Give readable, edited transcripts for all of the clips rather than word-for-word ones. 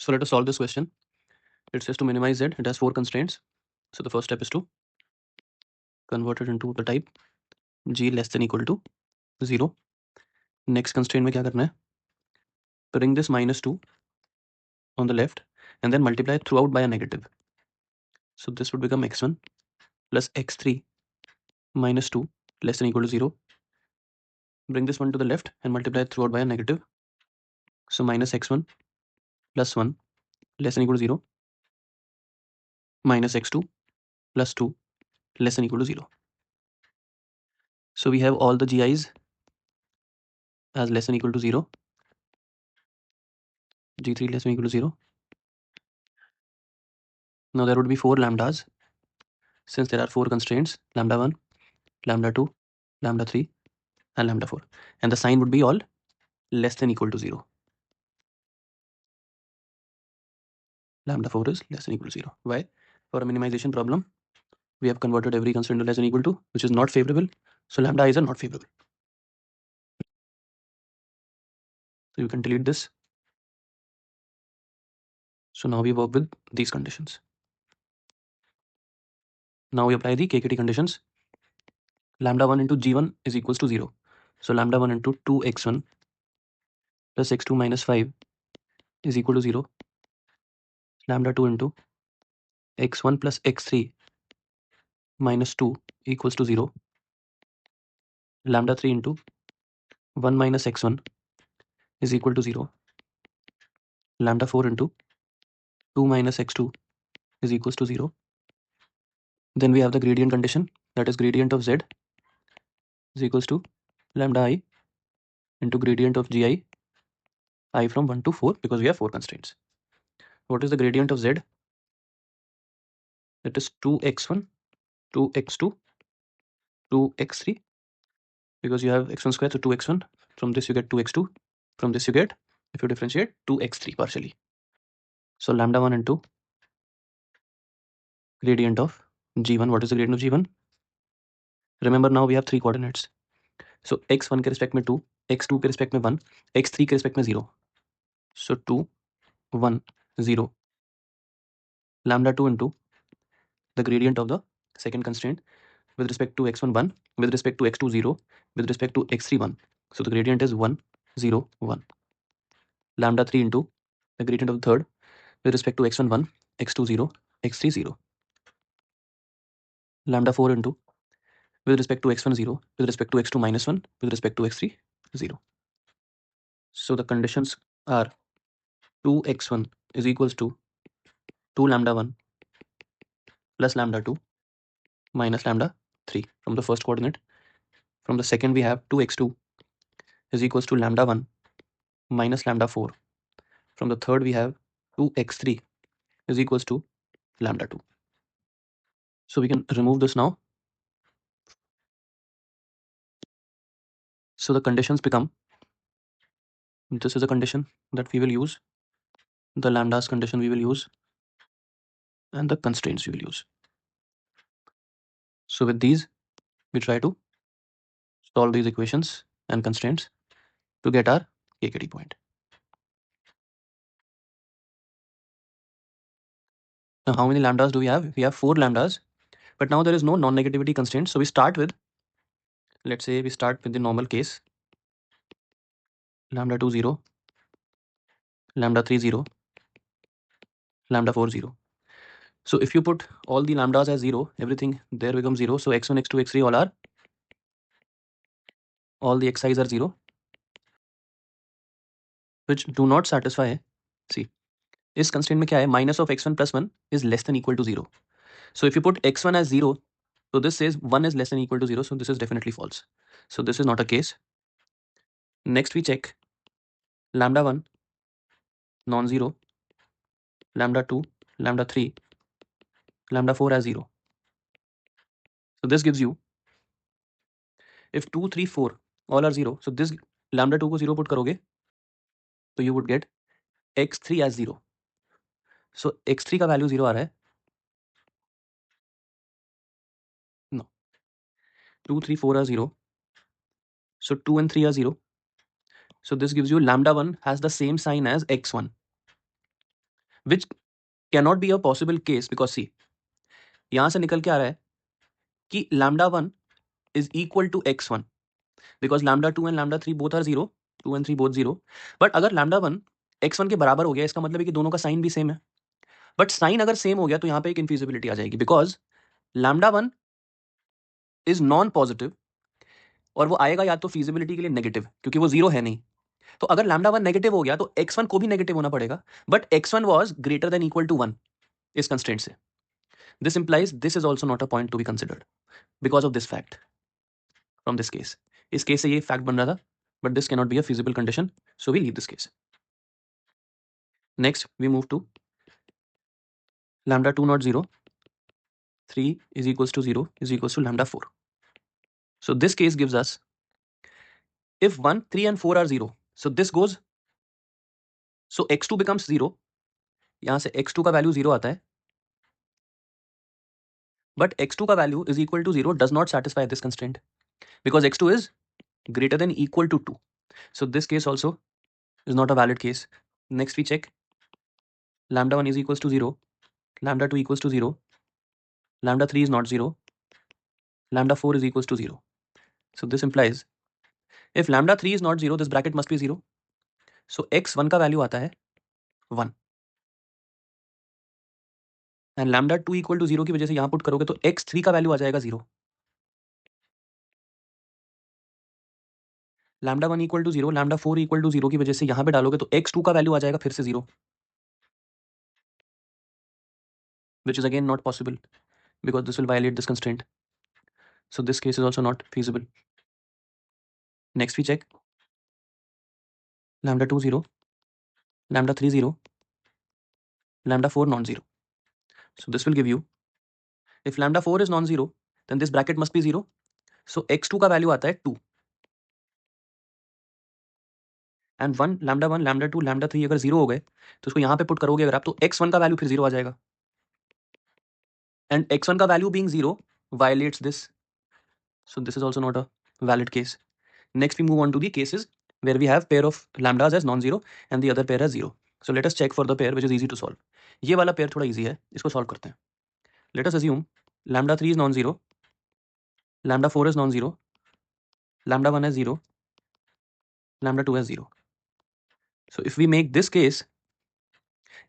So let us solve this question. It says to minimize z, it has 4 constraints. So the first step is to convert it into the type g less than equal to 0. Next constraint में क्या करना है? Bring this -2 on the left and then multiply throughout by a negative. So this would become x1 plus x3 minus 2 less than equal to 0. Bring this one to the left and multiply throughout by a negative. So minus x1 plus 1 less than equal to 0 minus x2 plus 2 less than equal to 0. So we have all the gi's as less than equal to 0. g3 less than equal to 0. Now there would be 4 lambdas since there are 4 constraints, lambda 1, lambda 2, lambda 3 and lambda 4, and the sign would be all less than equal to 0. Lambda 4 is less than equal to 0. Why? For a minimization problem, we have converted every constraint to less than equal to, which is not favorable. So lambda is not favorable. So you can delete this. So now we work with these conditions. Now we apply the KKT conditions. Lambda 1 into g1 is equals to 0. So lambda 1 into 2x1 plus x2 minus 5 is equal to 0. Lambda 2 into x1 plus x3 minus 2 equals to 0. Lambda 3 into 1 minus x1 is equal to 0. Lambda 4 into 2 minus x2 is equals to 0. Then we have the gradient condition, that is gradient of z is equals to lambda I into gradient of gi I from 1 to 4 because we have 4 constraints. What is the gradient of z? It is 2x1, 2x2, 2x3 because you have x1 square, so 2x1. From this you get 2x2. From this you get, if you differentiate, 2x3 partially. So lambda 1 into gradient of g1. What is the gradient of g1? Remember now we have 3 coordinates. So x1 के respect में 2, x2 के respect में 1, x3 के respect में 0. So 2, 1, 0. Lambda 2 into the gradient of the second constraint with respect to x1 1, with respect to x2 0, with respect to x3 1. So the gradient is 1, 0, 1. Lambda 3 into the gradient of the third with respect to x1 1, x2 0, x3 0. Lambda 4 into with respect to x1 0, with respect to x2 minus 1, with respect to x3 0. So the conditions are 2x1 is equals to 2 lambda 1 plus lambda 2 minus lambda 3 from the first coordinate. From the second we have 2x2 is equals to lambda 1 minus lambda 4. From the third we have 2x3 is equals to lambda 2. So we can remove this now. So the conditions become, this is a condition that we will use, the lambdas condition we will use, and the constraints we will use. So with these, we try to solve these equations and constraints to get our KKT point. Now how many lambdas do we have? We have 4 lambdas, but now there is no non-negativity constraint. So we start with, let's say we start with the normal case, lambda 2 0, lambda 3 0, lambda 4 0. So if you put all the lambdas as 0, everything there becomes 0. So x1, x2, x3 all the xi's are 0, which do not satisfy. See, इस constraint में क्या है? Minus of x1 plus 1 is less than equal to 0. So if you put x1 as 0, so this says 1 is less than equal to 0. So this is definitely false. So this is not a case. Next we check lambda 1 non-zero, lambda 2, lambda 3, lambda 4 as 0. So this gives you, if 2, 3, 4 all are 0, so this lambda 2 को 0 put करोगे, so you would get x3 as 0. So x3 का value 0 आ रहा है. No. 2, 3, 4 are 0. So 2 and 3 are 0. So this gives you lambda 1 has the same sign as x1. Which cannot be a possible case because see यहां से निकल के आ रहा है कि lambda 1 is equal to x1 because lambda 2 and lambda 3 both are 0, 2 and 3 both 0. But अगर lambda 1 x1 के बराबर हो गया इसका मतलब है कि दोनों का साइन भी सेम है. बट साइन अगर सेम हो गया तो यहाँ पे एक इनफिजिबिलिटी आ जाएगी because lambda 1 is non positive और वो आएगा या तो फिजिबिलिटी के लिए नेगेटिव क्योंकि वो जीरो है नहीं. तो अगर लैम्डा 1 नेगेटिव हो गया तो x1 को भी नेगेटिव होना पड़ेगा. But x1 was greater than equal to 1 इस कंस्ट्रेंट से. This implies this is also not a point to be considered because of this fact from this case. इस केस से ये फैक्ट बन रहा था but this cannot be a feasible condition, so we leave this case. Next we move to lambda 2 not 0 3 is equals to 0 is equals to lambda 4. So this case gives us if 1 3 and 4 are 0, so this goes, so x2 becomes 0. यहां से x2 का value 0 आता है but x2 का value is equal to 0 does not satisfy this constraint because x2 is greater than equal to 2. So this case also is not a valid case. Next we check lambda 1 is equals to 0, lambda 2 equals to 0, lambda 3 is not 0, lambda 4 is equals to 0. So this implies if lambda 3 is not 0 this bracket must be 0. So x1 का value आता है 1 and lambda 2 equal to 0 की वजह से यहां put करोगे तो x3 का वैल्यू आ जाएगा 0. Lambda 1 equal to 0 lambda 4 equal to 0 की वजह से यहां पे डालोगे तो x2 का वैल्यू आ जाएगा फिर से 0, which is again not possible because this will violate this constraint. So this case is also not feasible. Next we check lambda 2 0, lambda 3 0, lambda 4 non-zero. So this will give you if lambda 4 is non-zero then this bracket must be 0. So x2 का value आता है 2 and 1 lambda 1 lambda 2 lambda 3 अगर 0 हो गए तो उसको यहां पे पुट करोगे अगर आप तो x1 का वैल्यू फिर 0 आ जाएगा and x1 का value being 0 violates this. So this is also not a valid case. Next we move on to the cases where we have pair of lambdas as non-zero and the other pair as 0. So let us check for the pair which is easy to solve. ये वाला pair थोड़ा easy है, इसको solve करते हैं. Let us assume lambda 3 is non-zero, lambda 4 is non-zero, lambda 1 is 0, lambda 2 is 0. So if we make this case,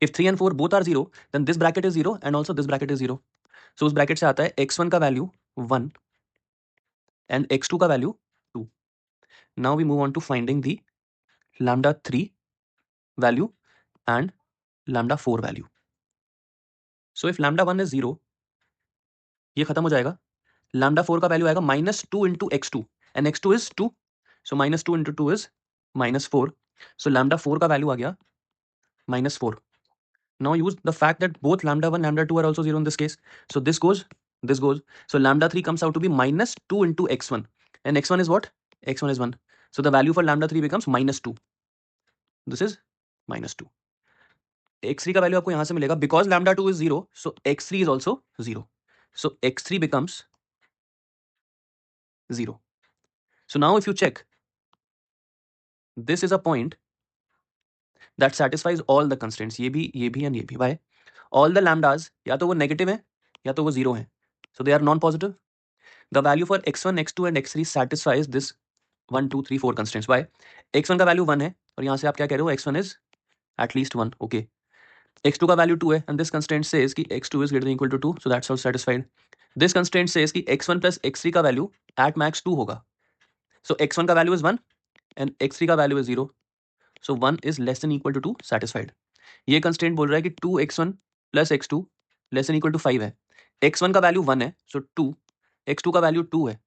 if 3 and 4 both are 0, then this bracket is 0 and also this bracket is 0. So उस bracket से आता है x1 का value 1 and x2 का value 2. Now we move on to finding the lambda 3 value and lambda 4 value. So if lambda 1 is 0, ये खत्म हो जाएगा. Lambda 4 का वैल्यू आएगा -2 into x2 and x2 is 2. So -2 into 2 is -4. So lambda 4 का value आ गया -4. Now use the fact that both lambda 1 lambda 2 are also 0 in this case. So this goes, this goes. So lambda 3 comes out to be -2 into x1 and x1 is what? x1 is 1. So the value for lambda 3 becomes -2. This is -2. x3 का value आपको यहां से मिलेगा because lambda 2 is 0, so x3 is also 0. So x3 becomes 0. So now if you check, this is a point that satisfies all the constraints. ये भी and ये भी. Why? All the lambdas या तो वो negative है या तो वो 0 है. So they are non-positive. The value for x1, x2 and x3 satisfies this 1, 2, 3, 4 constraints. Why? x1 का वैल्यू 1 है और यहाँ से आप क्या कह रहे हो x1 is at least 1. Okay. x2 का वैल्यू 2 है and this constraint says कि x2 is greater than equal to 2. So that's also satisfied. This constraint says कि x1 plus x3 का वैल्यू at max 2 होगा. So x1 का value is 1 and x3 का value is 0. So 1 is less than equal to 2 satisfied. ये constraint बोल रहा है कि 2x1 plus x2 less than equal to 5 है. x1 का वैल्यू 1 है so 2, x2 का वैल्यू 2 है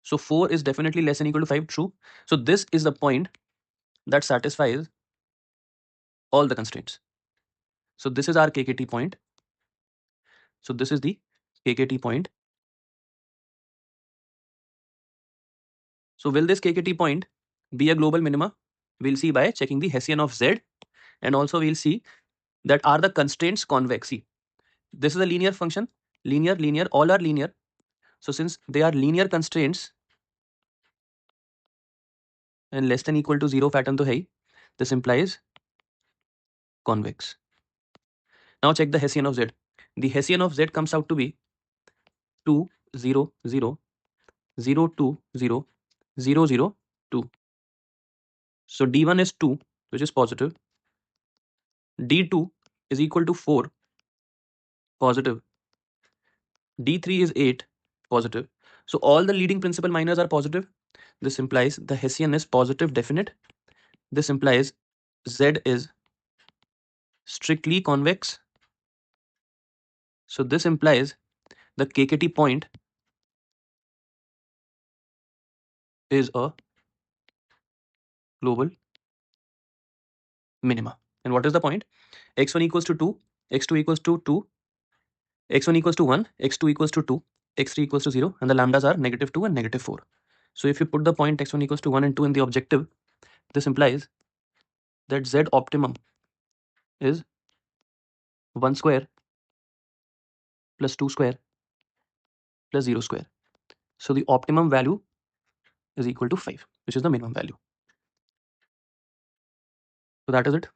so 4 is definitely less than equal to 5. True. So this is the point that satisfies all the constraints. So this is our KKT point. So this is the KKT point. So will this KKT point be a global minima? We'll see by checking the Hessian of Z, and also we'll see that are the constraints convex. See, this is a linear function, linear, all are linear. So since they are linear constraints and less than equal to 0 pattern to hai, this implies convex. Now check the Hessian of Z. The Hessian of Z comes out to be 2, 0, 0, 0, 2, 0, 0, 0, 2. So D1 is 2, which is positive. D2 is equal to 4, positive. D3 is 8, positive. So all the leading principal minors are positive. This implies the Hessian is positive definite. This implies Z is strictly convex. So this implies the KKT point is a global minima. And what is the point? X1 equals to 2, X2 equals to 2, X1 equals to 1, X2 equals to 2, X3 equals to 0, and the lambdas are -2 and -4. So if you put the point X1 equals to 1 and 2 in the objective, this implies that Z optimum is 1 square plus 2 square plus 0 square. So the optimum value is equal to 5, which is the minimum value. So that is it.